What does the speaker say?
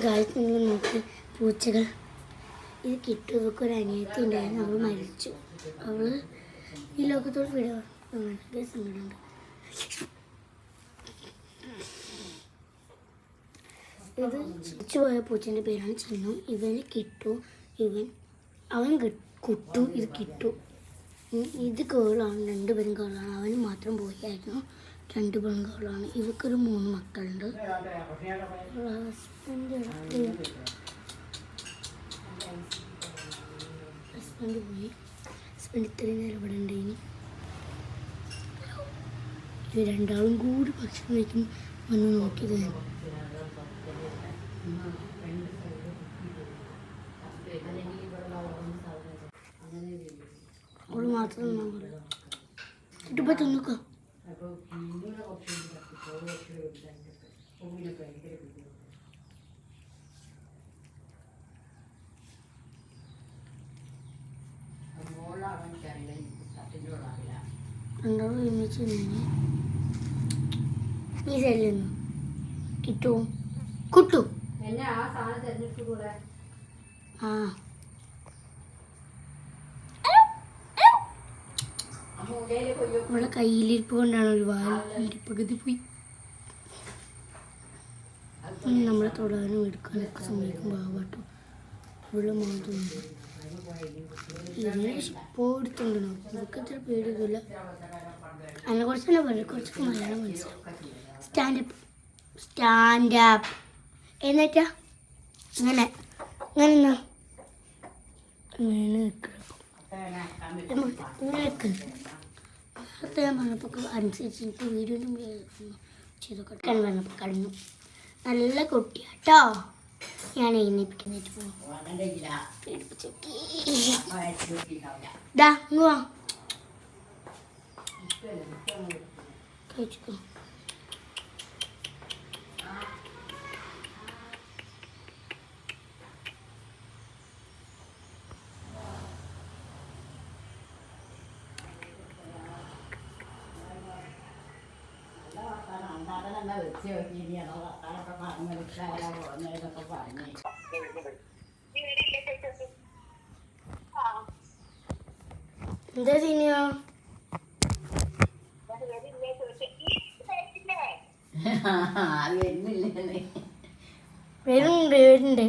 Guys നിങ്ങൾ നോക്കി പൂച്ചകൾ. ഇത് കിട്ടു. ഇവക്കൊരു അനിയത്തി ഉണ്ടായിരുന്നു, അവൾ മരിച്ചു. അവൾ ഈ ലോകത്തോട് വിട വളരെ സങ്കടമുണ്ട്. ഇത് ചിരിച്ചു പോയ പൂച്ചേൻ്റെ പേരാണ് ചിന്നു. ഇവന് കിട്ടു. അവൻ കുട്ടു. ഇത് കിട്ടു. ഇത് കേളാണ്, 2 പേരും കേളാണ്. അവന് മാത്രം പോയായിരുന്നു, 2 പേരും കേളാണ്. ഇവക്കൊരു 3 മക്കളുണ്ട്. ഹസ്ബൻഡ് പോയി. ഹസ്ബൻഡ് ഇത്രയും നേരം ഇവിടെ ഉണ്ടായിന്. ഇവർ രണ്ടാളും കൂടി ഭക്ഷണം കഴിക്കും. വന്ന് നോക്കിയത് അവള് മാത്രം തിന്നാൻ പറയാം. കിട്ടുമ്പോ തിന്നോക്കാം. രണ്ടാളും ഒരുമിച്ച് നിന്ന് ഈ സൈഡിൽ നിന്ന് കിട്ടും. കുട്ടു ആ അവളെ കയ്യിലിരിപ്പ് കൊണ്ടാണ് ഒരു പകുതി പോയി. നമ്മളെ തൊടാനും എടുക്കാനൊക്കെ സമ്മതിക്കും. പാവട്ടോ ഇവിടെ മാത്രം ഇതിനെ ഇപ്പോൾ എടുത്തോണ്ടോ. ഇതൊക്കെ ഇത്ര പേടിയൊന്നുമില്ല. അതിനെ കുറച്ച് തന്നെ പറയും, കുറച്ചൊക്കെ മലയാളം മനസ്സിലാവും. സ്റ്റാൻഡപ്പ് എന്നിട്ടാ അങ്ങനെ അങ്ങനെ ഞാൻ പറഞ്ഞപ്പോൾ അനുസരിച്ച് വീഡിയോയിലും ചെയ്തൊക്കെ പറഞ്ഞപ്പോൾ കഴിഞ്ഞു. നല്ല കുട്ടിയാട്ടോ. ഞാൻ എഴുന്നേപ്പിക്കുന്നിട്ട് പോകും. കഴിച്ചോ. എന്താ സീനിയോ? വരുന്നുണ്ട്.